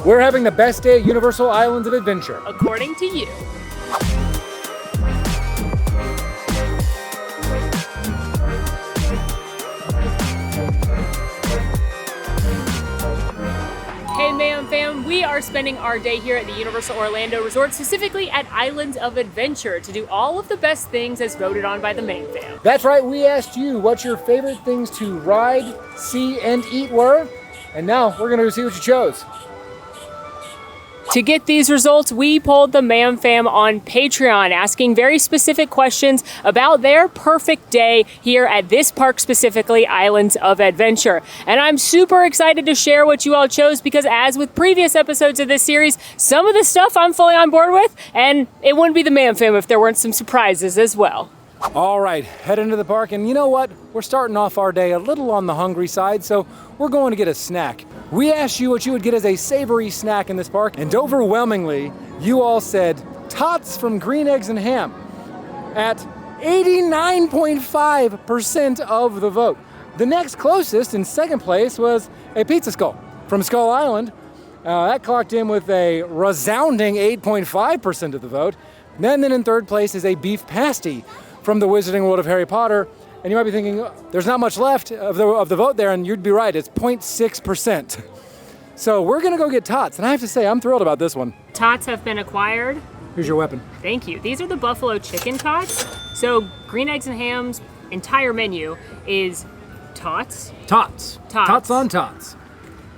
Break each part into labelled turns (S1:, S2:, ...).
S1: We're having the best day at Universal Islands of Adventure.
S2: According to you. Hey Mayhem fam, we are spending our day here at the Universal Orlando Resort, specifically at Islands of Adventure, to do all of the best things as voted on by the Mayhem fam.
S1: That's right, we asked you what your favorite things to ride, see, and eat were, and now we're gonna see what you chose.
S2: To get these results, we polled the Mayhem fam on Patreon, asking very specific questions about their perfect day here at this park, specifically Islands of Adventure. And I'm super excited to share what you all chose because, as with previous episodes of this series, some of the stuff I'm fully on board with, and it wouldn't be the Mayhem fam if there weren't some surprises as well.
S1: All right, head into the park, and you know what? We're starting off our day a little on the hungry side, so we're going to get a snack. We asked you what you would get as a savory snack in this park, and overwhelmingly, you all said tots from Green Eggs and Ham at 89.5% of the vote. The next closest in second place was a pizza skull from Skull Island. That clocked in with a resounding 8.5% of the vote. Then in third place is a beef pasty from the Wizarding World of Harry Potter. And you might be thinking, there's not much left of the vote there, and you'd be right, it's 0.6%. So we're gonna go get tots, and I have to say, I'm thrilled about this one.
S2: Tots have been acquired.
S1: Here's your weapon.
S2: Thank you. These are the buffalo chicken tots. So Green Eggs and Ham's entire menu is tots.
S1: Tots. Tots on tots.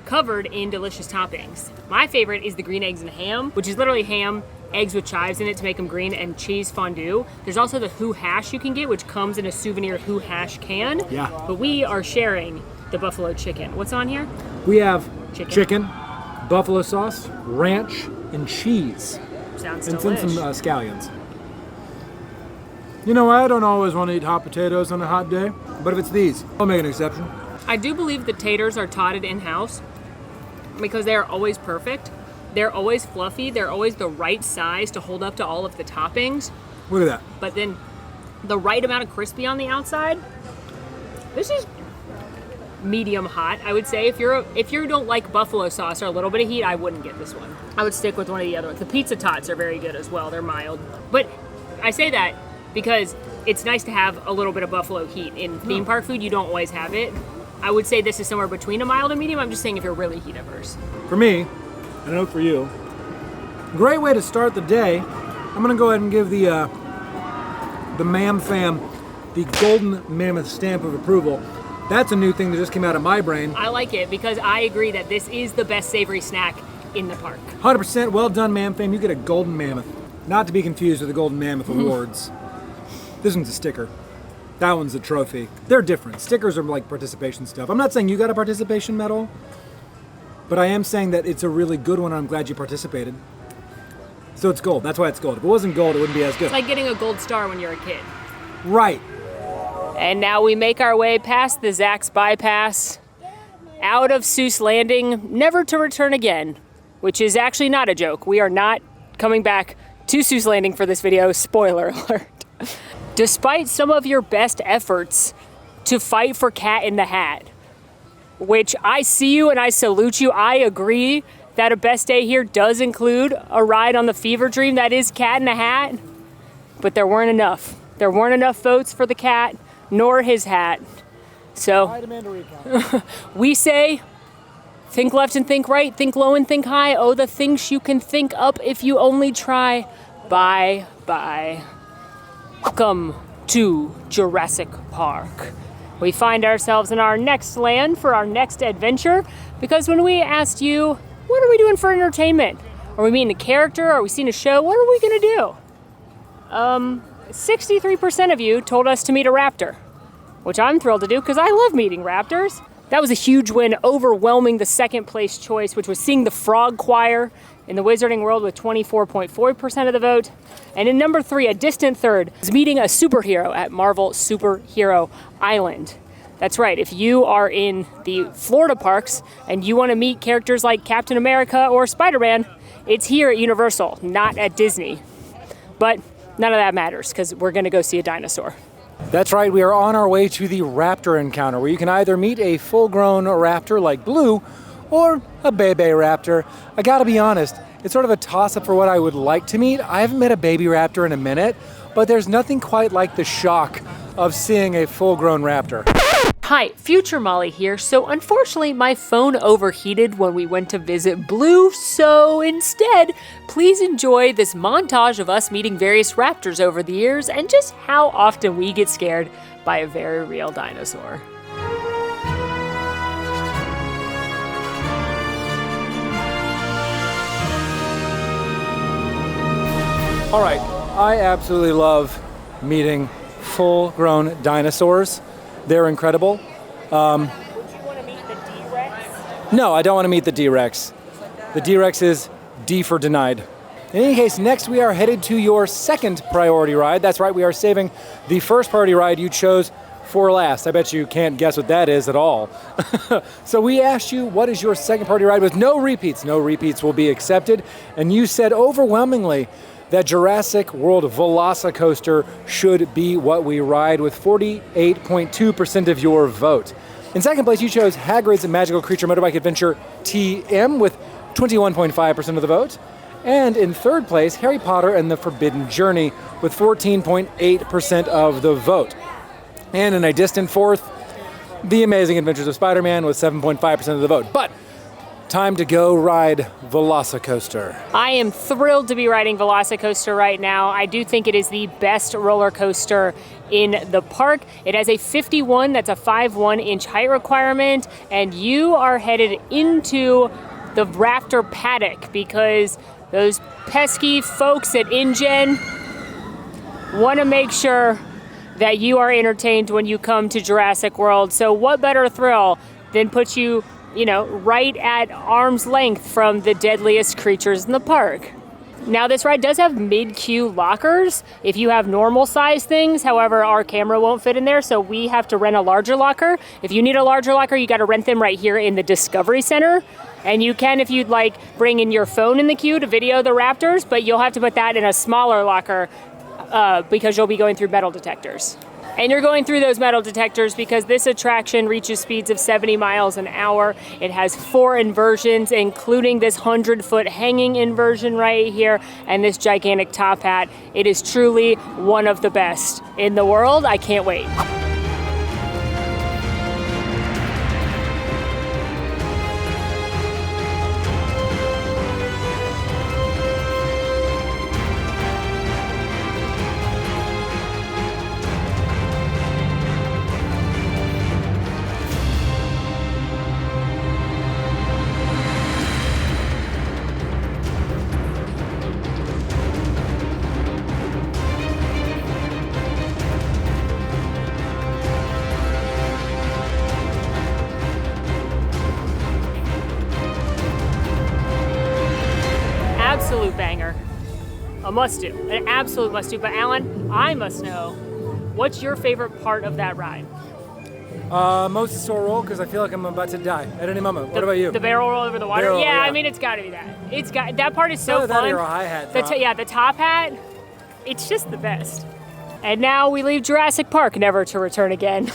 S2: Covered in delicious toppings. My favorite is the Green Eggs and Ham, which is literally ham, eggs with chives in it to make them green, and cheese fondue. There's also the Who Hash you can get, which comes in a souvenir Who Hash can.
S1: Yeah.
S2: But we are sharing the buffalo chicken. What's on here?
S1: We have chicken, buffalo sauce, ranch, and cheese.
S2: Sounds
S1: and
S2: delish.
S1: some scallions. You know, I don't always want to eat hot potatoes on a hot day, but if it's these, I'll make an exception.
S2: I do believe the taters are totted in-house because they are always perfect. They're always fluffy. They're always the right size to hold up to all of the toppings.
S1: Look at that.
S2: But then the right amount of crispy on the outside. This is medium hot, I would say. If you don't like buffalo sauce or a little bit of heat, I wouldn't get this one. I would stick with one of the other ones. The pizza tots are very good as well. They're mild. But I say that because it's nice to have a little bit of buffalo heat. In theme park food, you don't always have it. I would say this is somewhere between a mild and medium. I'm just saying if you're really heat averse.
S1: For me, I know for you, great way to start the day. I'm gonna go ahead and give the Mayhem fam the golden mammoth stamp of approval. That's a new thing that just came out of my brain.
S2: I like it because I agree that this is the best savory snack in the park.
S1: 100%, well done, Mayhem fam. You get a golden mammoth. Not to be confused with the Golden Mammoth Awards. This one's a sticker. That one's a trophy. They're different. Stickers are like participation stuff. I'm not saying you got a participation medal, but I am saying that it's a really good one, and I'm glad you participated. So it's gold. That's why it's gold. If it wasn't gold, it wouldn't be as good.
S2: It's like getting a gold star when you're a kid.
S1: Right.
S2: And now we make our way past the Zach's bypass, out of Seuss Landing, never to return again, which is actually not a joke. We are not coming back to Seuss Landing for this video. Spoiler alert. Despite some of your best efforts to fight for Cat in the Hat, which I see you and I salute you. I agree that a best day here does include a ride on the Fever Dream that is Cat in the Hat, but there weren't enough. There weren't enough votes for the cat, nor his hat. So we say, think left and think right, think low and think high. Oh, the things you can think up if you only try. Bye, bye. Welcome to Jurassic Park. We find ourselves in our next land for our next adventure, because when we asked you, what are we doing for entertainment? Are we meeting a character? Are we seeing a show? What are we gonna do? 63% of you told us to meet a raptor, which I'm thrilled to do because I love meeting raptors. That was a huge win, overwhelming the second place choice, which was seeing the frog choir in the Wizarding World with 24.4% of the vote. And in number 3, a distant third, is meeting a superhero at Marvel Superhero Island. That's right, if you are in the Florida parks and you want to meet characters like Captain America or Spider-Man, it's here at Universal, not at Disney. But none of that matters because we're going to go see a dinosaur.
S1: That's right, we are on our way to the Raptor encounter, where you can either meet a full-grown raptor like Blue, or a baby raptor. I gotta be honest, it's sort of a toss-up for what I would like to meet. I haven't met a baby raptor in a minute, but there's nothing quite like the shock of seeing a full-grown raptor.
S2: Hi, Future Molly here. So unfortunately, my phone overheated when we went to visit Blue, so instead, please enjoy this montage of us meeting various raptors over the years and just how often we get scared by a very real dinosaur.
S1: All right, I absolutely love meeting full-grown dinosaurs. They're incredible.
S2: Would you want to meet the D-Rex?
S1: No, I don't want to meet the D-Rex. The D-Rex is D for denied. In any case, next we are headed to your second priority ride. That's right, we are saving the first priority ride you chose for last. I bet you can't guess what that is at all. So we asked you, what is your second priority ride with no repeats? No repeats will be accepted. And you said overwhelmingly that Jurassic World VelociCoaster should be what we ride with 48.2% of your vote. In second place, you chose Hagrid's Magical Creature Motorbike Adventure TM with 21.5% of the vote. And in third place, Harry Potter and the Forbidden Journey with 14.8% of the vote. And in a distant fourth, The Amazing Adventures of Spider-Man with 7.5% of the vote. But time to go ride VelociCoaster.
S2: I am thrilled to be riding VelociCoaster right now. I do think it is the best roller coaster in the park. It has a 51, that's a 5'1" inch height requirement, and you are headed into the Raptor paddock because those pesky folks at InGen want to make sure that you are entertained when you come to Jurassic World. So what better thrill than put you right at arm's length from the deadliest creatures in the park. Now, this ride does have mid-queue lockers if you have normal size things. However, our camera won't fit in there, so we have to rent a larger locker. If you need a larger locker, you got to rent them right here in the Discovery Center. And you can, if you'd like, bring in your phone in the queue to video the raptors, but you'll have to put that in a smaller locker because you'll be going through metal detectors. And you're going through those metal detectors because this attraction reaches speeds of 70 miles an hour. It has 4 inversions, including this 100-foot hanging inversion right here and this gigantic top hat. It is truly one of the best in the world. I can't wait. Absolute banger. A must do. An absolute must do. But Alan, I must know, what's your favorite part of that ride?
S1: Most is store roll because I feel like I'm about to die at any moment. What about you?
S2: The barrel roll over the water?
S1: Barrel,
S2: yeah, I mean, it's got to be that. That part is so fun.
S1: That or a hi-hat drop.
S2: The top hat, it's just the best. And now we leave Jurassic Park, never to return again.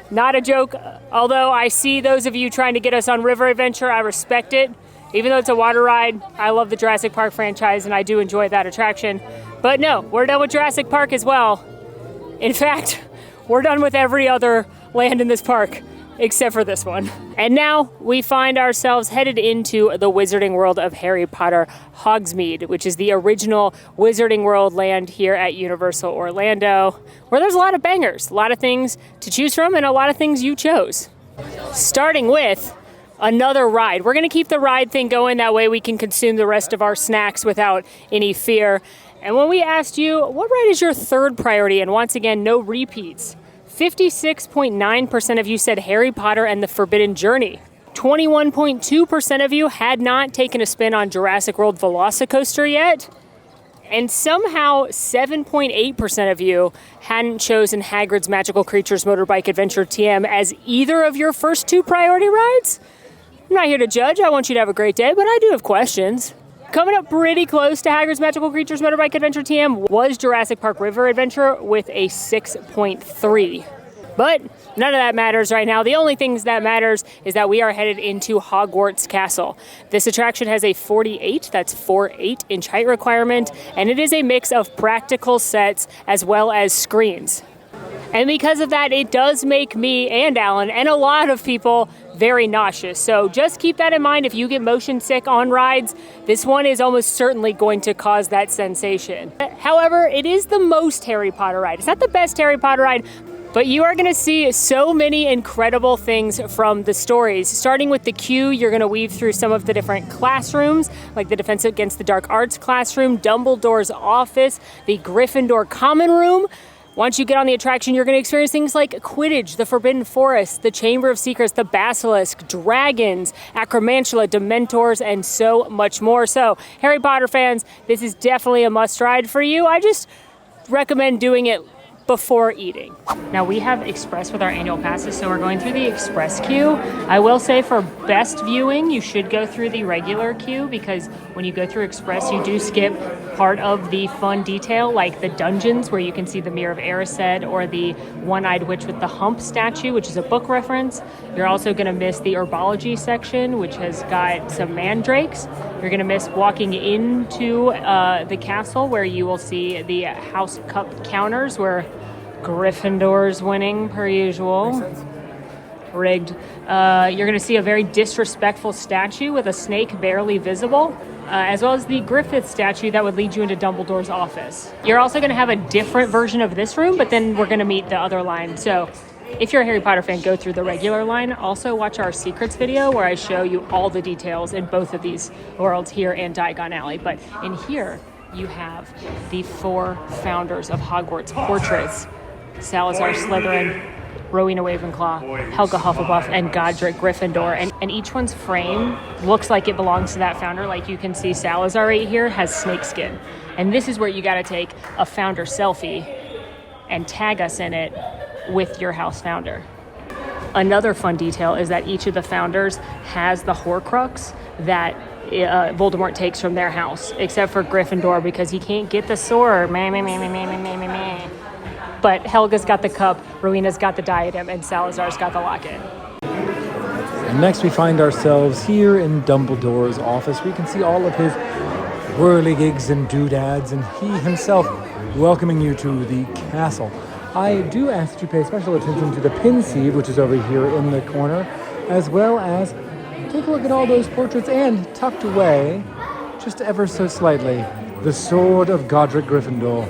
S2: Not a joke, although I see those of you trying to get us on River Adventure, I respect it. Even though it's a water ride, I love the Jurassic Park franchise and I do enjoy that attraction. But no, we're done with Jurassic Park as well. In fact, we're done with every other land in this park except for this one. And now we find ourselves headed into the Wizarding World of Harry Potter, Hogsmeade, which is the original Wizarding World land here at Universal Orlando, where there's a lot of bangers, a lot of things to choose from and a lot of things you chose. Starting with another ride. We're gonna keep the ride thing going, that way we can consume the rest of our snacks without any fear. And when we asked you, what ride is your third priority? And once again, no repeats. 56.9% of you said Harry Potter and the Forbidden Journey. 21.2% of you had not taken a spin on Jurassic World VelociCoaster yet. And somehow 7.8% of you hadn't chosen Hagrid's Magical Creatures Motorbike Adventure TM as either of your first 2 priority rides. I'm not here to judge. I want you to have a great day, but I do have questions. Coming up pretty close to Hagrid's Magical Creatures Motorbike Adventure TM was Jurassic Park River Adventure with a 6.3. But none of that matters right now. The only things that matters is that we are headed into Hogwarts Castle. This attraction has a 48, that's 4.8-inch height requirement, and it is a mix of practical sets as well as screens. And because of that, it does make me and Alan and a lot of people very nauseous. So just keep that in mind if you get motion sick on rides. This one is almost certainly going to cause that sensation. However, it is the most Harry Potter ride. It's not the best Harry Potter ride, but you are gonna see so many incredible things from the stories. Starting with the queue, you're gonna weave through some of the different classrooms, like the Defense Against the Dark Arts classroom, Dumbledore's office, the Gryffindor common room. Once you get on the attraction, you're gonna experience things like Quidditch, the Forbidden Forest, the Chamber of Secrets, the Basilisk, dragons, Acromantula, Dementors, and so much more. So, Harry Potter fans, this is definitely a must ride for you. I just recommend doing it before eating. Now we have Express with our annual passes, so we're going through the Express queue. I will say for best viewing, you should go through the regular queue because when you go through Express, you do skip part of the fun detail, like the dungeons where you can see the Mirror of Erised or the One-Eyed Witch with the Hump statue, which is a book reference. You're also gonna miss the Herbology section, which has got some mandrakes. You're gonna miss walking into the castle where you will see the House Cup counters where Gryffindor's winning per usual. Rigged. You're going to see a very disrespectful statue with a snake barely visible, as well as the Griffith statue that would lead you into Dumbledore's office. You're also going to have a different version of this room, but then we're going to meet the other line. So if you're a Harry Potter fan, go through the regular line. Also watch our Secrets video where I show you all the details in both of these worlds, here and Diagon Alley. But in here, you have the 4 founders of Hogwarts portraits: Salazar Slytherin, Rowena Ravenclaw, Helga Hufflepuff, and Godric Gryffindor. And each one's frame looks like it belongs to that founder. Like you can see Salazar right here has snakeskin. And this is where you gotta take a founder selfie and tag us in it with your house founder. Another fun detail is that each of the founders has the Horcrux that Voldemort takes from their house, except for Gryffindor because he can't get the sword. But Helga's got the cup, Rowena's got the diadem, and Salazar's got the locket.
S1: And next we find ourselves here in Dumbledore's office. We can see all of his whirligigs and doodads, and he himself welcoming you to the castle. I do ask that you pay special attention to the pin sieve, which is over here in the corner, as well as take a look at all those portraits, and tucked away, just ever so slightly, the sword of Godric Gryffindor.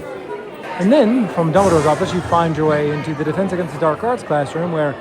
S1: And then, from Dumbledore's office, you find your way into the Defense Against the Dark Arts classroom where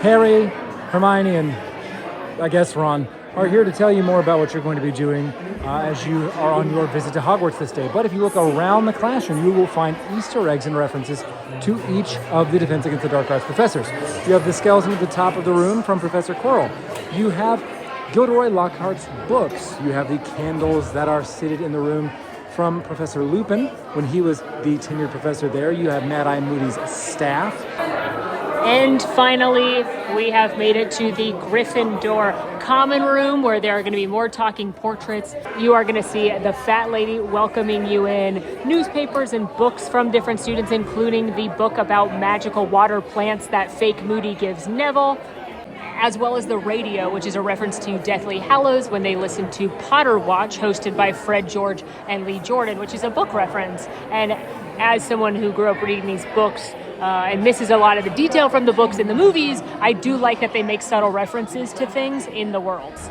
S1: Harry, Hermione, and I guess Ron are here to tell you more about what you're going to be doing as you are on your visit to Hogwarts this day. But if you look around the classroom, you will find Easter eggs and references to each of the Defense Against the Dark Arts professors. You have the skeleton at the top of the room from Professor Quirrell. You have Gilderoy Lockhart's books. You have the candles that are seated in the room from Professor Lupin when he was the tenured professor there. You have Mad-Eye Moody's staff.
S2: And finally, we have made it to the Gryffindor common room where there are going to be more talking portraits. You are going to see the fat lady welcoming you in, newspapers and books from different students, including the book about magical water plants that fake Moody gives Neville, as well as the radio, which is a reference to Deathly Hallows when they listen to Potter Watch, hosted by Fred George and Lee Jordan, which is a book reference. And as someone who grew up reading these books and misses a lot of the detail from the books in the movies, I do like that they make subtle references to things in the worlds.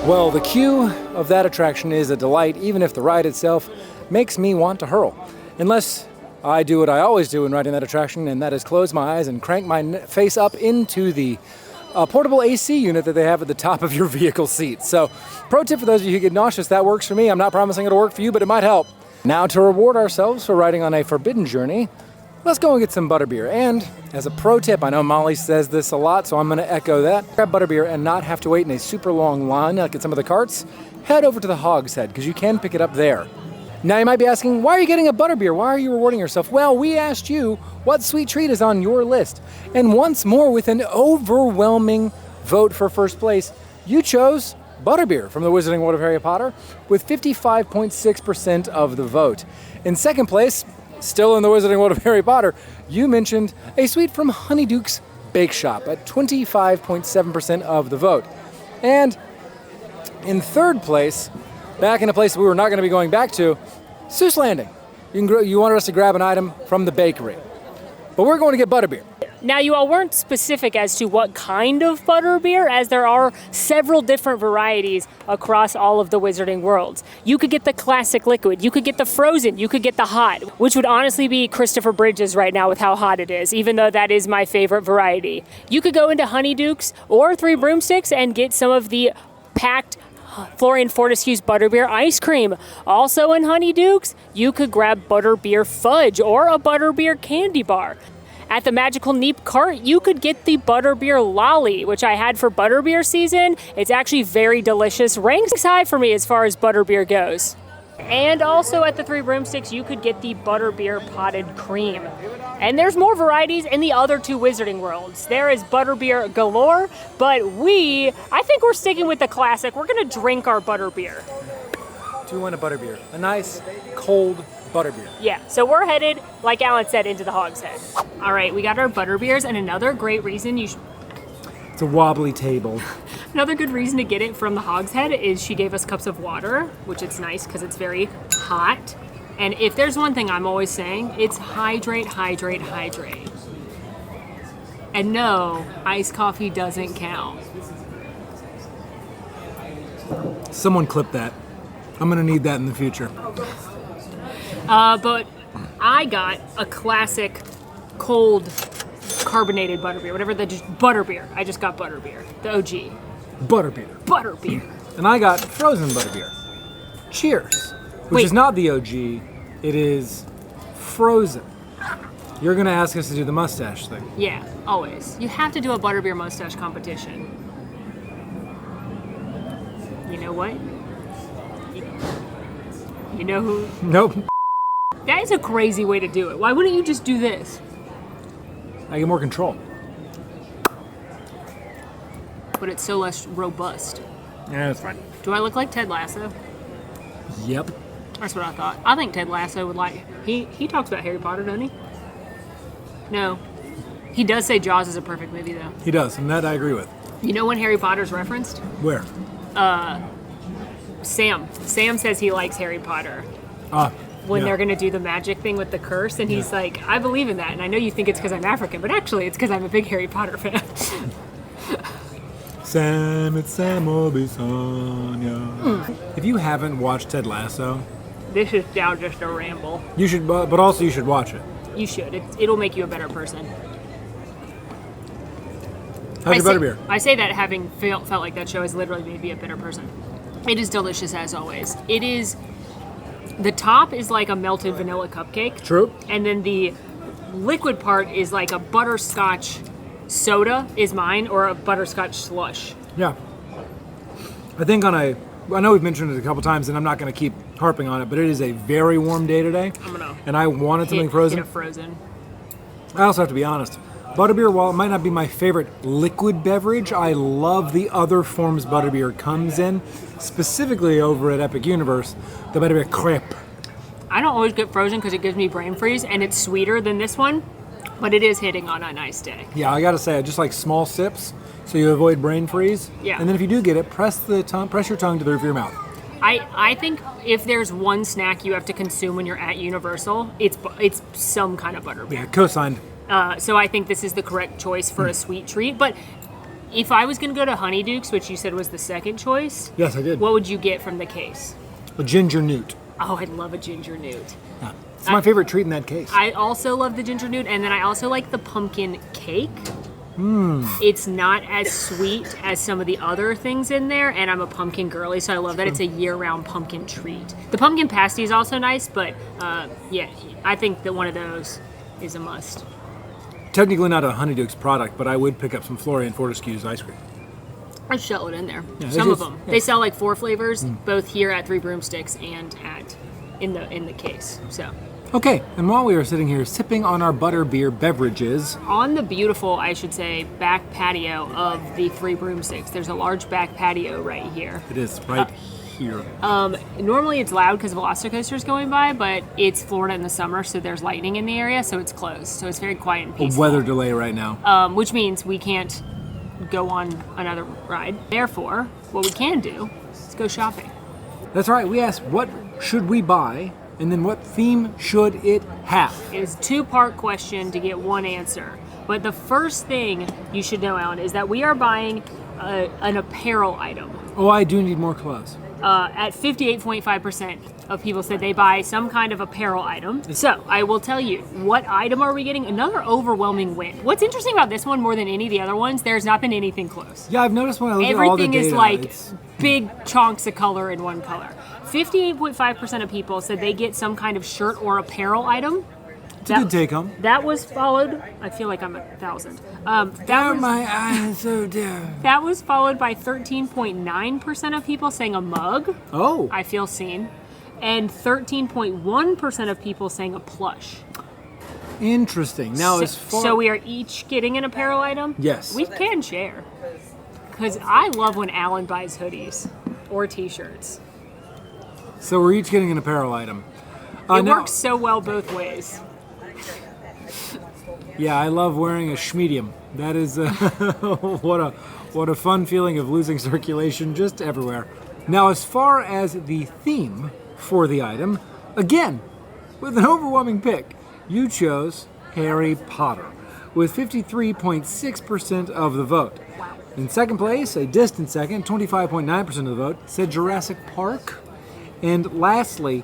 S1: Well, the queue of that attraction is a delight, even if the ride itself makes me want to hurl. Unless I do what I always do when riding that attraction, and that is close my eyes and crank my face up into the portable AC unit that they have at the top of your vehicle seat. So, pro tip for those of you who get nauseous, that works for me. I'm not promising it'll work for you, but it might help. Now, to reward ourselves for riding on a forbidden journey, let's go and get some Butterbeer. And as a pro tip, I know Molly says this a lot, so I'm going to echo that. Grab Butterbeer and not have to wait in a super long line like at some of the carts. Head over to the Hogs Head, because you can pick it up there. Now you might be asking, why are you getting a Butterbeer? Why are you rewarding yourself? Well, we asked you what sweet treat is on your list. And once more, with an overwhelming vote for first place, You chose Butterbeer from the Wizarding World of Harry Potter with 55.6% of the vote. In second place, still in the Wizarding World of Harry Potter, you mentioned a sweet from Honeyduke's Bake Shop at 25.7% of the vote. And in third place, back in a place we were not going to be going back to, Seuss Landing. You wanted us to grab an item from the bakery. But we're going to get Butterbeer.
S2: Now, you all weren't specific as to what kind of butterbeer, as there are several different varieties across all of the Wizarding Worlds. You could get the classic liquid, you could get the frozen, you could get the hot, which would honestly be Christopher Bridges right now with how hot it is, even though that is my favorite variety. You could go into Honeyduke's or Three Broomsticks and get some of the packed Florian Fortescue's Butterbeer ice cream. Also in Honeyduke's, you could grab Butterbeer fudge or a Butterbeer candy bar. At the Magical Neep cart, you could get the Butterbeer lolly, which I had for Butterbeer season. It's actually very delicious. Ranks high for me as far as Butterbeer goes. And also at the Three Broomsticks, you could get the Butterbeer potted cream. And there's more varieties in the other two Wizarding Worlds. There is Butterbeer galore, but I think we're sticking with the classic. We're gonna drink our Butterbeer.
S1: 2-1 a Butterbeer. A nice, cold Butterbeer.
S2: Yeah, so we're headed, like Alan said, into the Hogs Head. All right, we got our Butterbeers, and another great reason
S1: It's a wobbly table.
S2: Another good reason to get it from the Hogs Head is she gave us cups of water, which it's nice because it's very hot. And if there's one thing I'm always saying, it's hydrate, hydrate, hydrate. And no, iced coffee doesn't count.
S1: Someone clip that. I'm gonna need that in the future.
S2: But I got a classic cold carbonated butterbeer, butterbeer. I just got butterbeer, the OG.
S1: Butterbeer.
S2: Butterbeer.
S1: And I got frozen Butterbeer. Cheers. Which
S2: Wait.
S1: is not the OG, it is frozen. You're gonna ask us to do the mustache thing.
S2: Yeah, always. You have to do a butterbeer mustache competition. You know what? You know who?
S1: Nope.
S2: That is a crazy way to do it. Why wouldn't you just do this?
S1: I get more control.
S2: But it's so less robust.
S1: Yeah, that's fine.
S2: Do I look like Ted Lasso?
S1: Yep.
S2: That's what I thought. I think Ted Lasso would like... He talks about Harry Potter, doesn't he? No. He does say Jaws is a perfect movie, though.
S1: He does, and that I agree with.
S2: You know when Harry Potter's referenced?
S1: Where?
S2: Sam. Sam says he likes Harry Potter. When
S1: yeah.
S2: they're going to do the magic thing with the curse, and he's like, I believe in that, and I know you think it's because I'm African, but actually it's because I'm a big Harry Potter fan.
S1: Sam, it's Sam Obisanya. If you haven't watched Ted Lasso,
S2: This is now just a ramble.
S1: you should, but also you should watch it.
S2: You should. It'll make you a better person.
S1: How's your butterbeer?
S2: I say that having felt like that show has literally made me a better person. It is delicious as always. It is... The top is like a melted vanilla cupcake.
S1: True.
S2: And then the liquid part is like a butterscotch soda is mine, or a butterscotch slush.
S1: Yeah. I think I know we've mentioned it a couple times, and I'm not going to keep harping on it, but it is a very warm day today. And I wanted something frozen.
S2: Hit a frozen.
S1: I also have to be honest. Butterbeer, while it might not be my favorite liquid beverage, I love the other forms Butterbeer comes in, specifically over at Epic Universe, the Butterbeer crepe.
S2: I don't always get frozen because it gives me brain freeze, and it's sweeter than this one, but it is hitting on a nice day.
S1: Yeah, I gotta say, I just like small sips, so you avoid brain freeze.
S2: Yeah.
S1: And then if you do get it, press your tongue to the roof of your mouth.
S2: I think if there's one snack you have to consume when you're at Universal, it's some kind of butterbeer.
S1: Yeah, co-signed.
S2: So I think this is the correct choice for a sweet treat. But if I was going to go to Honeyduke's, which you said was the second choice,
S1: Yes, I did.
S2: what would you get from the case?
S1: A ginger newt.
S2: Oh, I'd love a ginger newt.
S1: Yeah. It's my favorite treat in that case.
S2: I also love the ginger newt, and then I also like the pumpkin cake. It's not as sweet as some of the other things in there, and I'm a pumpkin girly, so I love that it's a year-round pumpkin treat. The pumpkin pasty is also nice, but yeah, I think that one of those is a must.
S1: Technically not a Honeyduke's product, but I would pick up some Florian Fortescue's ice cream.
S2: I shell it in there.
S1: Yeah,
S2: Some of
S1: it's-
S2: them.
S1: yeah.
S2: They sell like 4 flavors, both here at Three Broomsticks and in the case. So
S1: Okay, and while we are sitting here sipping on our Butterbeer beverages,
S2: on the beautiful, I should say, back patio of the Three Broomsticks, there's a large back patio right here.
S1: it is right here.
S2: Normally it's loud because VelociCoaster is going by, but it's Florida in the summer, so there's lightning in the area, so it's closed. So it's very quiet and
S1: A
S2: peaceful.
S1: weather delay right now.
S2: Which means we can't go on another ride. Therefore, what we can do is go shopping.
S1: That's right, we asked what should we buy, and then what theme should it have?
S2: It is a two-part question to get one answer. But the first thing you should know, Alan, is that we are buying an apparel item.
S1: Oh, I do need more clothes.
S2: At 58.5% of people said they buy some kind of apparel item. So I will tell you, what item are we getting? Another overwhelming win. What's interesting about this one more than any of the other ones, there's not been anything close.
S1: Yeah, I've noticed when I look at all the
S2: Everything
S1: data,
S2: is like
S1: it's-
S2: big chunks of color in one color. 58.5% of people said they get some kind of shirt or apparel item.
S1: It's a good take home.
S2: That was followed, I feel like I'm 1,000.
S1: My eyes so dear.
S2: That was followed by 13.9% of people saying a mug.
S1: Oh.
S2: I feel seen. And 13.1% of people saying a plush.
S1: Interesting. Now, as far
S2: So we are each getting an apparel item?
S1: Yes.
S2: We can share. Because I love when Alan buys hoodies or t-shirts.
S1: So we're each getting an apparel item.
S2: It
S1: now-
S2: works so well both ways.
S1: Yeah, I love wearing a schmedium. That is what a fun feeling of losing circulation just everywhere. Now, as far as the theme for the item, again, with an overwhelming pick, you chose Harry Potter with 53.6% of the vote. In second place, a distant second, 25.9% of the vote, said Jurassic Park. And lastly,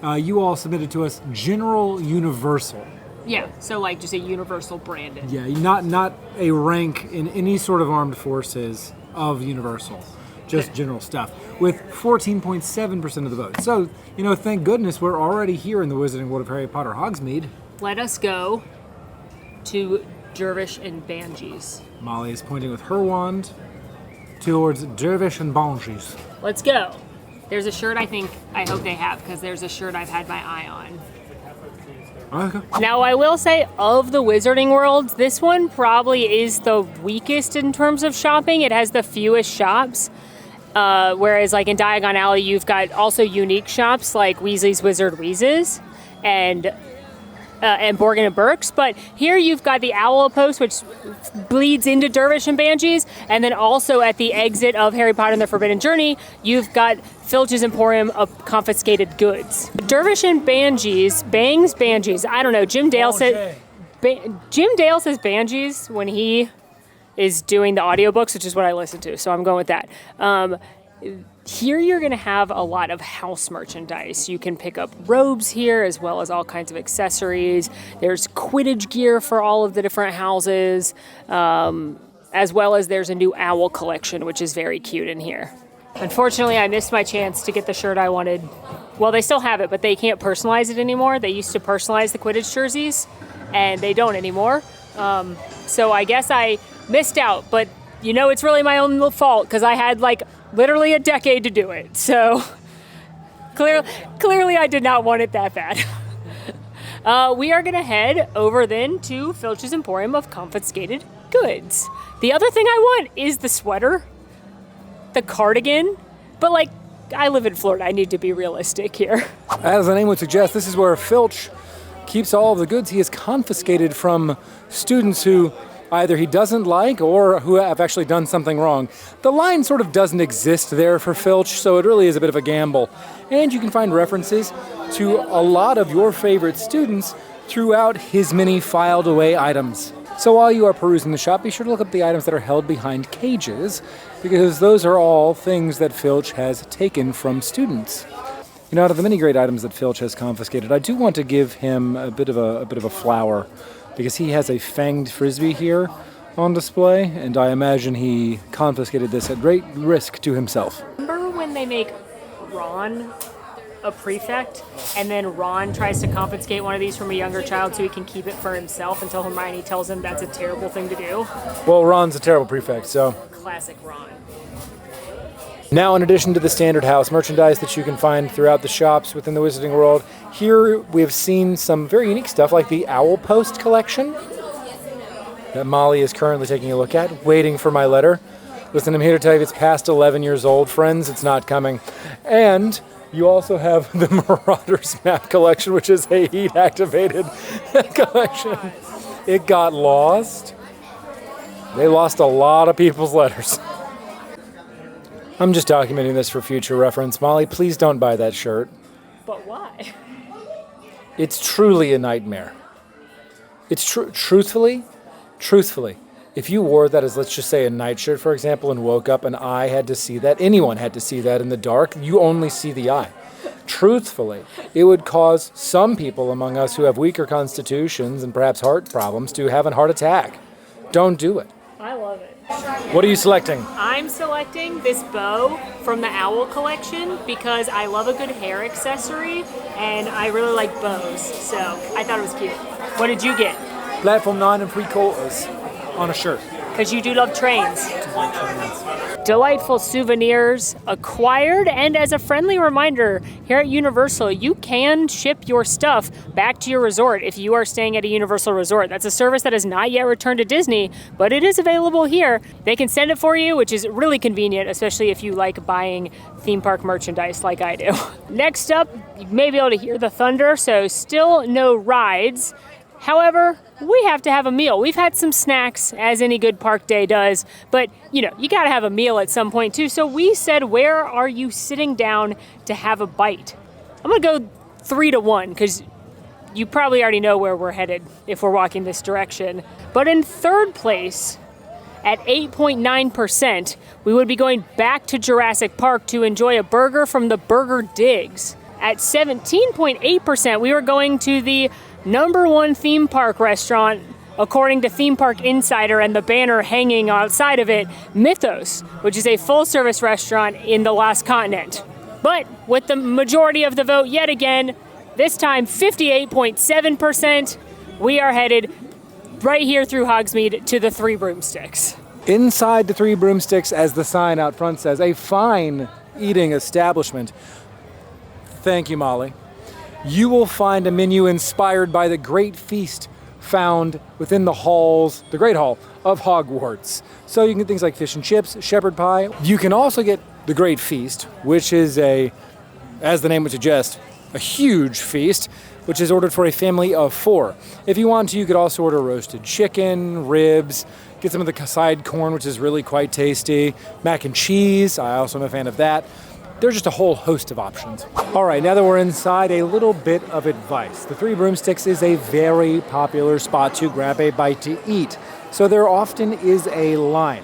S1: you all submitted to us General Universal.
S2: Yeah, so like just a universal branded.
S1: Yeah, not a rank in any sort of armed forces of Universal, just general stuff, with 14.7% of the vote. So, thank goodness we're already here in the Wizarding World of Harry Potter Hogsmeade.
S2: Let us go to Dervish and Banshees.
S1: Molly is pointing with her wand towards Dervish and Banshees.
S2: Let's go. There's a shirt I hope they have, because there's a shirt I've had my eye on.
S1: Okay.
S2: Now, I will say, of the Wizarding Worlds, this one probably is the weakest in terms of shopping. It has the fewest shops. Whereas, like in Diagon Alley, you've got also unique shops like Weasley's Wizard Wheezes and Borgin and Burke's. But here you've got the Owl Post, which bleeds into Dervish and Banshees. And then also at the exit of Harry Potter and the Forbidden Journey, you've got Filch's Emporium of Confiscated Goods. Dervish and Banshees, Banshees, I don't know. Jim Dale says Banshees when he is doing the audiobooks, which is what I listen to. So I'm going with that. Here you're going to have a lot of house merchandise. You can pick up robes here as well as all kinds of accessories. There's Quidditch gear for all of the different houses, as well as there's a new owl collection, which is very cute in here. Unfortunately, I missed my chance to get the shirt I wanted. Well, they still have it, but they can't personalize it anymore. They used to personalize the Quidditch jerseys, and they don't anymore. So I guess I missed out, but it's really my own little fault because I had literally a decade to do it. So clearly I did not want it that bad. We are going to head over then to Filch's Emporium of Confiscated Goods. The other thing I want is the sweater, the cardigan, but I live in Florida. I need to be realistic here.
S1: As the name would suggest, this is where Filch keeps all of the goods he has confiscated from students who either he doesn't like or who have actually done something wrong. The line sort of doesn't exist there for Filch, so it really is a bit of a gamble. And you can find references to a lot of your favorite students throughout his many filed away items. So while you are perusing the shop, be sure to look up the items that are held behind cages, because those are all things that Filch has taken from students. Out of the many great items that Filch has confiscated, I do want to give him a bit of a flower, because he has a fanged frisbee here on display, and I imagine he confiscated this at great risk to himself.
S2: Remember when they make Ron a prefect, and then Ron tries to confiscate one of these from a younger child so he can keep it for himself until Hermione tells him that's a terrible thing to do?
S1: Well, Ron's a terrible prefect, so...
S2: Classic Ron.
S1: Now, in addition to the standard house merchandise that you can find throughout the shops within the Wizarding World, here we have seen some very unique stuff like the Owl Post collection that Molly is currently taking a look at, waiting for my letter. Listen, I'm here to tell you it's past 11 years old, friends. It's not coming. And you also have the Marauders map collection, which is a heat-activated collection. It got lost. They lost a lot of people's letters. I'm just documenting this for future reference. Molly, please don't buy that shirt.
S2: But why?
S1: It's truly a nightmare. It's truthfully, if you wore that as, let's just say, a nightshirt, for example, and woke up and I had to see that, anyone had to see that in the dark, you only see the eye. Truthfully, it would cause some people among us who have weaker constitutions and perhaps heart problems to have a heart attack. Don't do it.
S2: I love it.
S1: What are you selecting?
S2: I'm selecting this bow from the Owl collection because I love a good hair accessory and I really like bows, so I thought it was cute. What did you get?
S1: Platform 9 and 3/4 on a shirt.
S2: Because you do love trains. Delightful souvenirs acquired, and as a friendly reminder, here at Universal, you can ship your stuff back to your resort if you are staying at a Universal resort. That's a service that has not yet returned to Disney, but it is available here. They can send it for you, which is really convenient, especially if you like buying theme park merchandise like I do. Next up, you may be able to hear the thunder, so still no rides. However, we have to have a meal. We've had some snacks, as any good park day does, but you gotta have a meal at some point too. So we said, where are you sitting down to have a bite? I'm gonna go 3-1, because you probably already know where we're headed if we're walking this direction. But in third place, at 8.9%, we would be going back to Jurassic Park to enjoy a burger from the Burger Digs. At 17.8%, we were going to the #1 theme park restaurant, according to Theme Park Insider and the banner hanging outside of it, Mythos, which is a full-service restaurant in the Lost Continent. But with the majority of the vote yet again, this time 58.7%, we are headed right here through Hogsmeade to the Three Broomsticks.
S1: Inside the Three Broomsticks, as the sign out front says, a fine eating establishment. Thank you, Molly. You will find a menu inspired by the Great Feast found within the halls, the Great Hall of Hogwarts. So you can get things like fish and chips, shepherd pie. You can also get the Great Feast, which is as the name would suggest, a huge feast, which is ordered for a family of 4. If you want to, you could also order roasted chicken, ribs, get some of the side corn, which is really quite tasty, mac and cheese. I also am a fan of that. There's just a whole host of options. All right, now that we're inside, a little bit of advice. The Three Broomsticks is a very popular spot to grab a bite to eat, so there often is a line.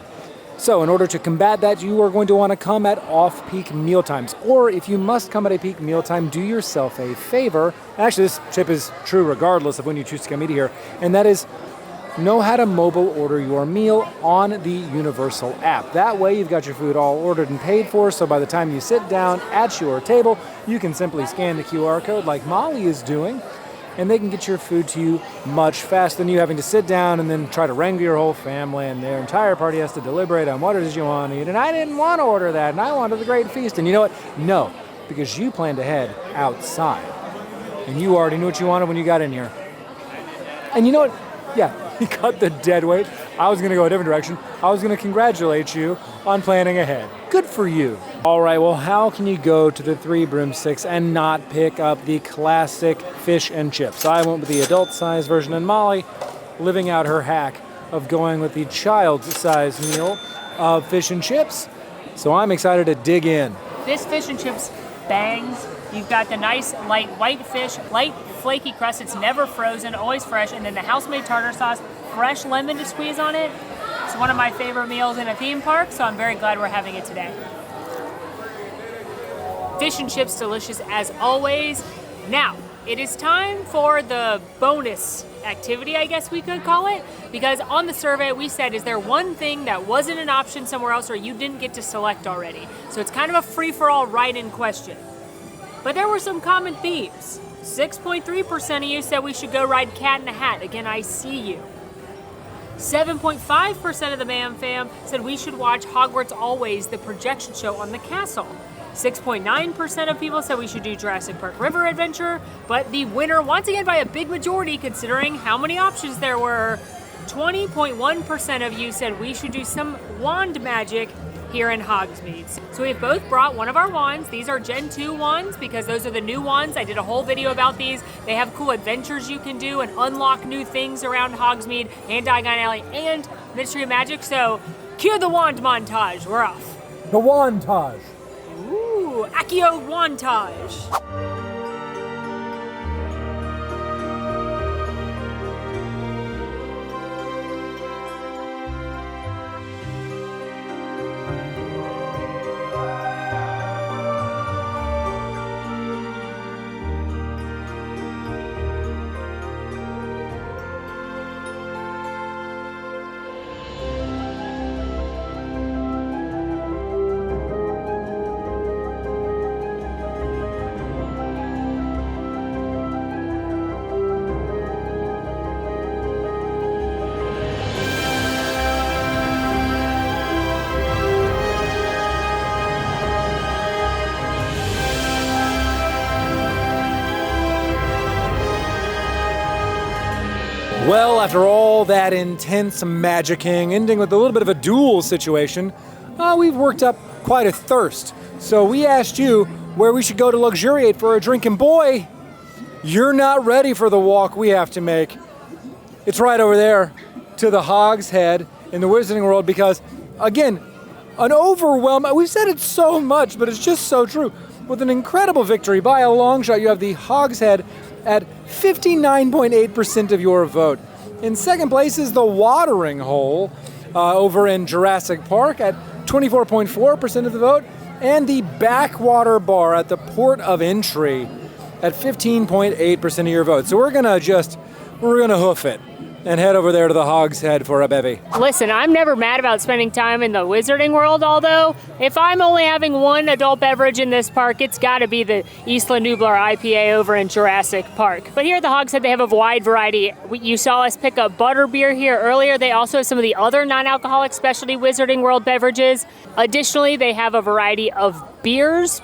S1: So in order to combat that, you are going to want to come at off-peak mealtimes. Or if you must come at a peak mealtime, do yourself a favor. Actually, this tip is true regardless of when you choose to come eat here, and that is know how to mobile order your meal on the Universal app. That way you've got your food all ordered and paid for, so by the time you sit down at your table, you can simply scan the QR code like Molly is doing, and they can get your food to you much faster than you having to sit down and then try to wrangle your whole family, and their entire party has to deliberate on what it is you want to eat. And I didn't want to order that, and I wanted the Great Feast. And you know what? No, because you planned ahead outside, and you already knew what you wanted when you got in here. And you know what? Yeah, you got the dead weight. I was going to go a different direction. I was going to congratulate you on planning ahead. Good for you. All right, well, how can you go to the Three Broomsticks and not pick up the classic fish and chips? I went with the adult-sized version, and Molly, living out her hack of going with the child-sized meal of fish and chips. So I'm excited to dig in.
S2: This fish and chips bangs. You've got the nice light white fish, light flaky crust. It's never frozen, always fresh. And then the house-made tartar sauce, fresh lemon to squeeze on it. It's one of my favorite meals in a theme park, so I'm very glad we're having it today. Fish and chips, delicious as always. Now, it is time for the bonus activity, I guess we could call it, because on the survey we said, is there one thing that wasn't an option somewhere else or you didn't get to select already? So it's kind of a free-for-all write-in question. But there were some common themes. 6.3% of you said we should go ride Cat in a Hat. Again, I see you. 7.5% of the Mam Fam said we should watch Hogwarts Always, the projection show on the castle. 6.9% of people said we should do Jurassic Park River Adventure, but the winner, once again by a big majority considering how many options there were, 20.1% of you said we should do some wand magic here in Hogsmeade. So we've both brought one of our wands. These are Gen 2 wands because those are the new wands. I did a whole video about these. They have cool adventures you can do and unlock new things around Hogsmeade and Diagon Alley and Ministry of Magic. So cue the wand montage. We're off.
S1: The wandtage.
S2: Ooh, Accio wandtage.
S1: Well, after all that intense magicking, ending with a little bit of a duel situation, we've worked up quite a thirst. So we asked you where we should go to luxuriate for a drink, and boy, you're not ready for the walk we have to make. It's right over there to the Hogs Head in the Wizarding World because, again, an overwhelming, we've said it so much, but it's just so true. With an incredible victory by a long shot, you have the Hogs Head at 59.8% of your vote. In second place is the Watering Hole over in Jurassic Park at 24.4% of the vote, and the Backwater Bar at the Port of Entry at 15.8% of your vote. So we're gonna hoof it and head over there to the Hogs Head for a bevy.
S2: Listen, I'm never mad about spending time in the Wizarding World, although if I'm only having one adult beverage in this park, it's gotta be the Isla Nublar IPA over in Jurassic Park. But here at the Hogs Head, they have a wide variety. You saw us pick up Butterbeer here earlier. They also have some of the other non-alcoholic specialty Wizarding World beverages. Additionally, they have a variety of beers,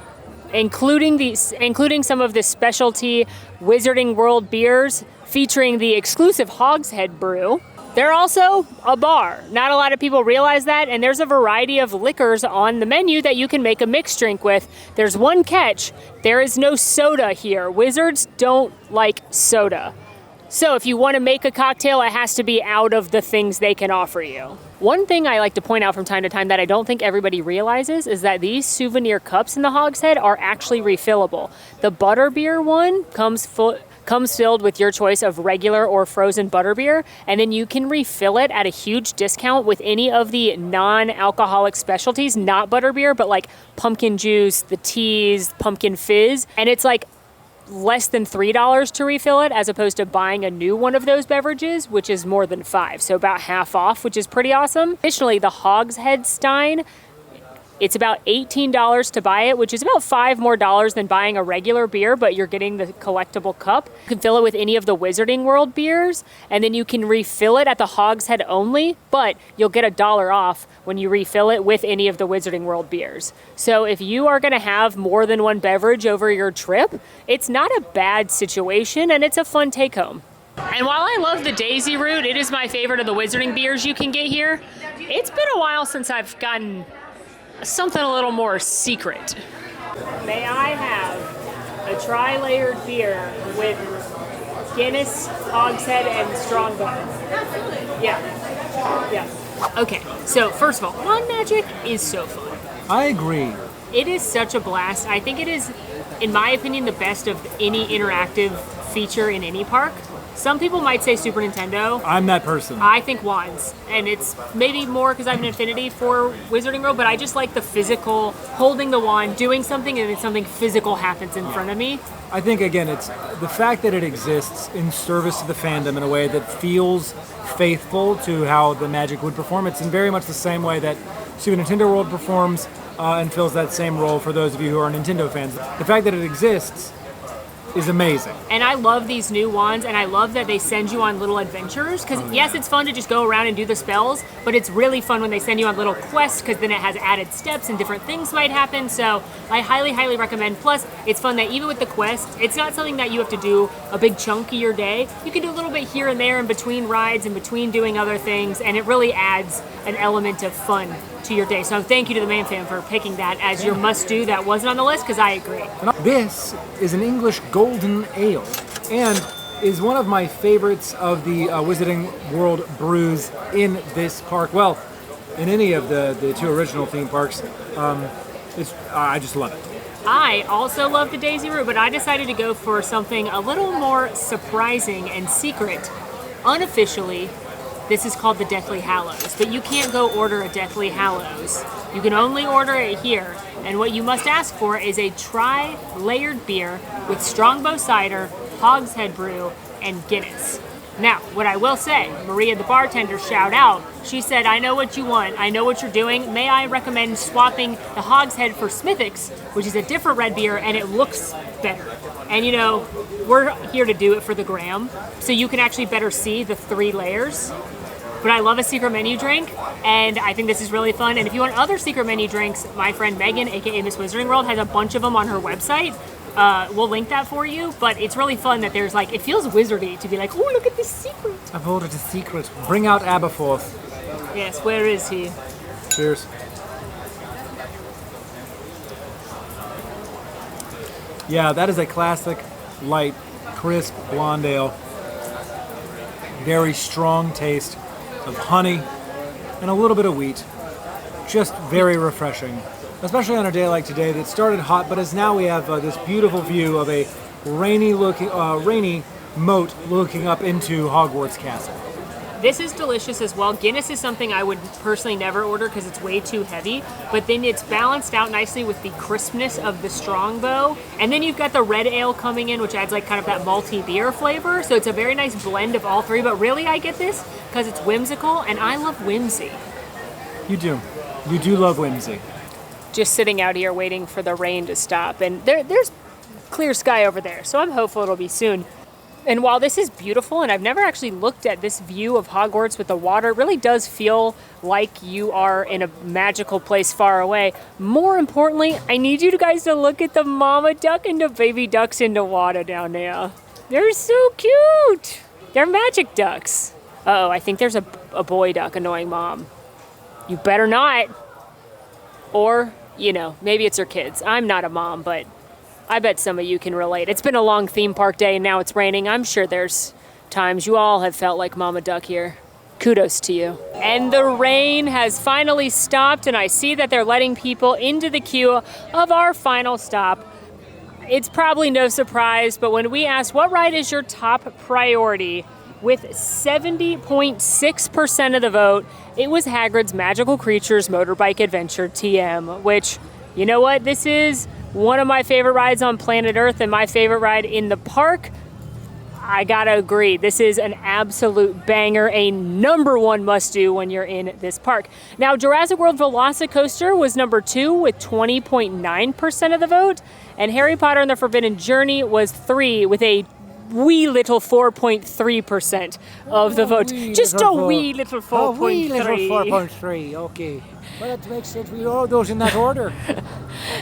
S2: including some of the specialty Wizarding World beers featuring the exclusive Hogs Head brew. They're also a bar. Not a lot of people realize that, and there's a variety of liquors on the menu that you can make a mixed drink with. There's one catch. There is no soda here. Wizards don't like soda. So if you want to make a cocktail, it has to be out of the things they can offer you. One thing I like to point out from time to time that I don't think everybody realizes is that these souvenir cups in the Hogs Head are actually refillable. The Butterbeer one comes filled with your choice of regular or frozen butterbeer, and then you can refill it at a huge discount with any of the non-alcoholic specialties, not butterbeer, but like pumpkin juice, the teas, pumpkin fizz, and it's like less than $3 to refill it as opposed to buying a new one of those beverages, which is more than $5, so about half off, which is pretty awesome. Additionally, the Hogs Head Stein, it's about $18 to buy it, which is about $5 more than buying a regular beer, but you're getting the collectible cup. You can fill it with any of the Wizarding World beers, and then you can refill it at the Hogs Head only, but you'll get $1 off when you refill it with any of the Wizarding World beers. So if you are gonna have more than one beverage over your trip, it's not a bad situation, and it's a fun take home. And while I love the Daisy Root, it is my favorite of the Wizarding beers you can get here. It's been a while since I've gotten something a little more secret. May I have a tri-layered beer with Guinness, Hogs Head, and Strongbow? Absolutely. Yeah. Okay, so first of all, wand magic is so fun.
S1: I agree.
S2: It is such a blast. I think it is, in my opinion, the best of any interactive feature in any park. Some people might say Super Nintendo.
S1: I'm that person.
S2: I think wands, and it's maybe more because I have an affinity for Wizarding World, but I just like the physical, holding the wand, doing something, and then something physical happens in front of me.
S1: I think, again, it's the fact that it exists in service to the fandom in a way that feels faithful to how the magic would perform. It's in very much the same way that Super Nintendo World performs and fills that same role for those of you who are Nintendo fans. The fact that it exists is amazing.
S2: And I love these new wands, and I love that they send you on little adventures, because yes, it's fun to just go around and do the spells, but it's really fun when they send you on little quests, because then it has added steps and different things might happen. So I highly, highly recommend. Plus, it's fun that even with the quests, it's not something that you have to do a big chunk of your day. You can do a little bit here and there in between rides and between doing other things, and it really adds an element of fun to your day. So thank you to the Man Fam for picking that as your must-do that wasn't on the list, because I agree.
S1: This is an English golden ale and is one of my favorites of the Wizarding World brews in this park. Well, in any of the two original theme parks. I just love it.
S2: I also love the Daisy Root, but I decided to go for something a little more surprising and secret. Unofficially, this is called the Deathly Hallows, but you can't go order a Deathly Hallows. You can only order it here, and what you must ask for is a tri-layered beer with Strongbow cider, Hogs Head brew, and Guinness. Now, what I will say, Maria the bartender, shout out, she said, I know what you want, I know what you're doing, may I recommend swapping the Hogs Head for Smithwick's, which is a different red beer, and it looks better. And you know, we're here to do it for the gram, so you can actually better see the 3 layers. But I love a secret menu drink, and I think this is really fun. And if you want other secret menu drinks, my friend Megan, aka Miss Wizarding World, has a bunch of them on her website. We'll link that for you, but it's really fun that there's like, it feels wizardy to be like, oh, look at this secret.
S1: I've ordered a secret. Bring out Aberforth.
S2: Yes, where is he?
S1: Cheers. Yeah, that is a classic, light, crisp blonde ale. Very strong taste of honey and a little bit of wheat. Just very refreshing, especially on a day like today that started hot, but as now we have this beautiful view of a rainy moat looking up into Hogwarts Castle.
S2: This is delicious as well. Guinness is something I would personally never order because it's way too heavy, but then it's balanced out nicely with the crispness of the Strongbow. And then you've got the red ale coming in, which adds like kind of that malty beer flavor. So it's a very nice blend of all 3, but really I get this because it's whimsical and I love whimsy.
S1: You do. You do love whimsy.
S2: Just sitting out here waiting for the rain to stop, and there's clear sky over there, so I'm hopeful it'll be soon. And while this is beautiful, and I've never actually looked at this view of Hogwarts with the water, it really does feel like you are in a magical place far away. More importantly, I need you guys to look at the mama duck and the baby ducks in the water down there. They're so cute. They're magic ducks. Uh-oh, I think there's a boy duck annoying mom. You better not. Or, you know, maybe it's her kids. I'm not a mom, but I bet some of you can relate. It's been a long theme park day and now it's raining. I'm sure there's times you all have felt like Mama Duck here. Kudos to you. And the rain has finally stopped, and I see that they're letting people into the queue of our final stop. It's probably no surprise, but when we asked what ride is your top priority, with 70.6% of the vote, it was Hagrid's Magical Creatures Motorbike Adventure TM, which, you know what, this is one of my favorite rides on planet Earth and my favorite ride in the park. I gotta agree, this is an absolute banger, a #1 must-do when you're in this park. Now, Jurassic World VelociCoaster was #2 with 20.9% of the vote, and Harry Potter and the Forbidden Journey was 3 with a wee little 4.3% of the vote. Just a wee little 4.3.
S1: A wee little 4.3, okay. Well, that makes sense. We all those in that order.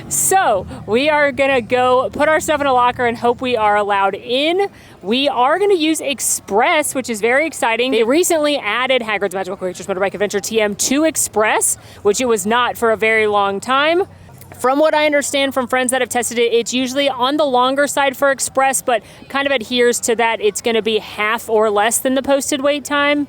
S2: So, we are going to go put our stuff in a locker and hope we are allowed in. We are going to use Express, which is very exciting. They recently added Hagrid's Magical Creatures Motorbike Adventure TM to Express, which it was not for a very long time. From what I understand from friends that have tested it, it's usually on the longer side for Express, but kind of adheres to that. It's going to be half or less than the posted wait time.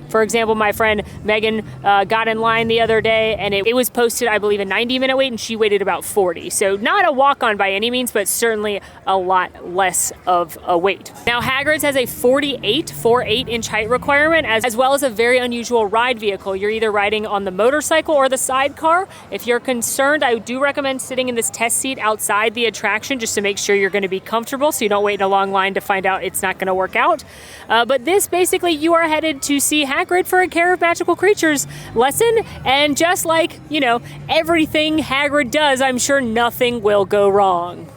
S2: For example, my friend Megan got in line the other day, and it was posted, I believe, a 90-minute wait, and she waited about 40. So not a walk-on by any means, but certainly a lot less of a wait. Now, Hagrid's has a 48-inch height requirement, as well as a very unusual ride vehicle. You're either riding on the motorcycle or the sidecar. If you're concerned, I do recommend sitting in this test seat outside the attraction just to make sure you're going to be comfortable so you don't wait in a long line to find out it's not going to work out. But this, basically, you are headed to see Hagrid for a Care of Magical Creatures lesson, and just like, you know, everything Hagrid does, I'm sure nothing will go wrong.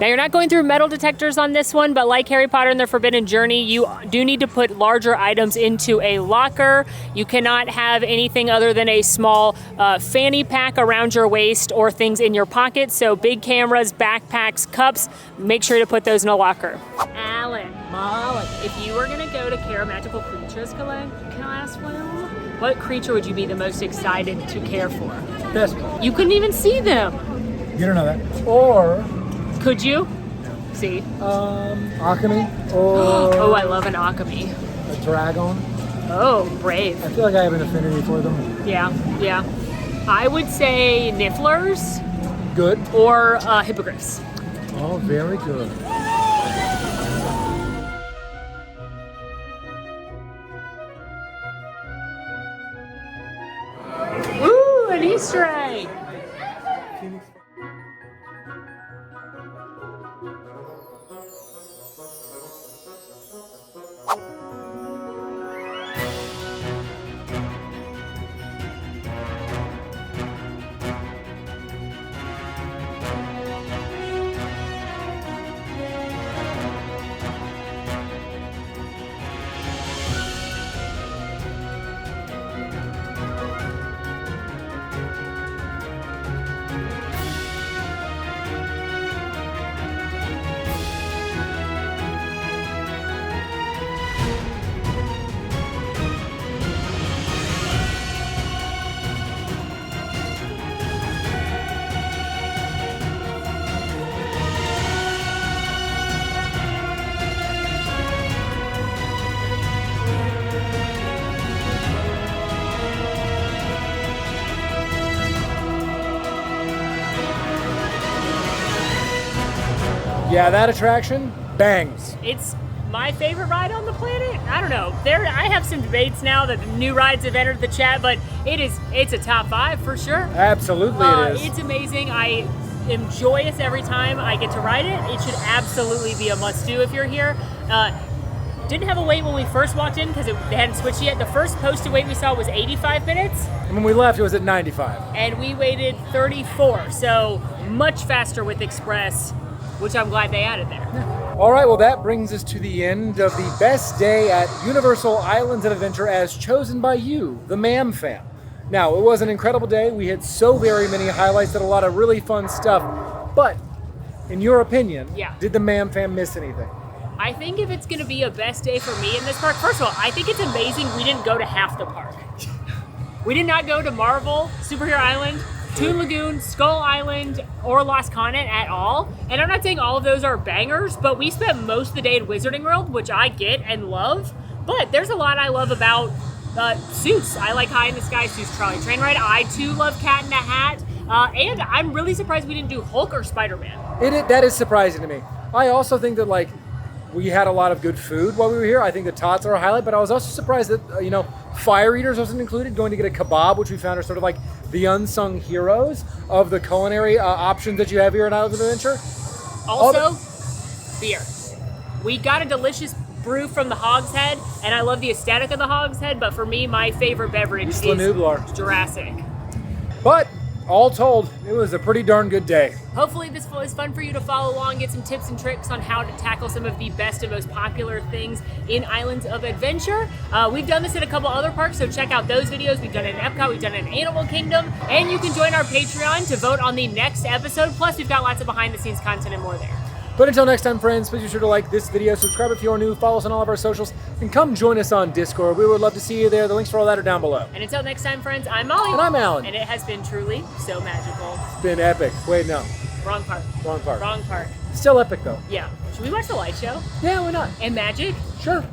S2: Now you're not going through metal detectors on this one, but like Harry Potter and the Forbidden Journey, you do need to put larger items into a locker. You cannot have anything other than a small fanny pack around your waist or things in your pockets. So big cameras, backpacks, cups, make sure to put those in a locker. Alan, Molly, if you were gonna go to Care Magical Creatures Class Room, what creature would you be the most excited to care for?
S1: This.
S2: You couldn't even see them.
S1: You don't know that. Or
S2: Could you? See?
S1: Akami or
S2: Oh, I love an Akami.
S1: a dragon.
S2: Oh, brave.
S1: I feel like I have an affinity for them.
S2: Yeah, yeah. I would say Nifflers
S1: Good.
S2: or Hippogriffs.
S1: Oh, very good.
S2: Ooh, an Easter egg!
S1: Yeah, that attraction bangs.
S2: It's my favorite ride on the planet. I don't know. I have some debates now that the new rides have entered the chat, but it's a top 5 for sure.
S1: Absolutely it is.
S2: It's amazing. I am joyous every time I get to ride it. It should absolutely be a must-do if you're here. Didn't have a wait when we first walked in because they hadn't switched yet. The first posted wait we saw was 85 minutes.
S1: And when we left, it was at 95.
S2: And we waited 34, so much faster with Express, which I'm glad they added there.
S1: All right, well, that brings us to the end of the best day at Universal Islands of Adventure as chosen by you, the MAM fam. Now, it was an incredible day. We had so very many highlights, did a lot of really fun stuff. But, in your opinion, did the MAM fam miss anything?
S2: I think if it's going to be a best day for me in this park, first of all, I think it's amazing we didn't go to half the park. We did not go to Marvel, Superhero Island, Toon Lagoon, Skull Island, or Lost Continent at all. And I'm not saying all of those are bangers, but we spent most of the day in Wizarding World, which I get and love. But there's a lot I love about Seuss. I like High in the Sky, Seuss Trolley Train Ride. I too love Cat in the Hat. And I'm really surprised we didn't do Hulk or Spider-Man.
S1: That is surprising to me. I also think that, like, we had a lot of good food while we were here. I think the tots are a highlight, but I was also surprised that, Fire Eaters wasn't included, going to get a kebab, which we found are sort of like the unsung heroes of the culinary options that you have here in Islands of Adventure.
S2: Also, beer. We got a delicious brew from the Hogs Head, and I love the aesthetic of the Hogs Head, but for me, my favorite beverage is Jurassic.
S1: But, all told, it was a pretty darn good day.
S2: Hopefully this was fun for you to follow along, get some tips and tricks on how to tackle some of the best and most popular things in Islands of Adventure. We've done this at a couple other parks, so check out those videos. We've done it in Epcot, we've done it in Animal Kingdom, and you can join our Patreon to vote on the next episode. Plus, we've got lots of behind-the-scenes content and more there.
S1: But until next time, friends, please be sure to like this video, subscribe if you're new, follow us on all of our socials, and come join us on Discord. We would love to see you there. The links for all that are down below.
S2: And until next time, friends, I'm Molly.
S1: And I'm Alan.
S2: And it has been truly so magical.
S1: It's been epic. Wait, no.
S2: Wrong part.
S1: Wrong part.
S2: Wrong part.
S1: Still epic, though.
S2: Yeah. Should we watch the light show?
S1: Yeah, why not?
S2: And magic?
S1: Sure.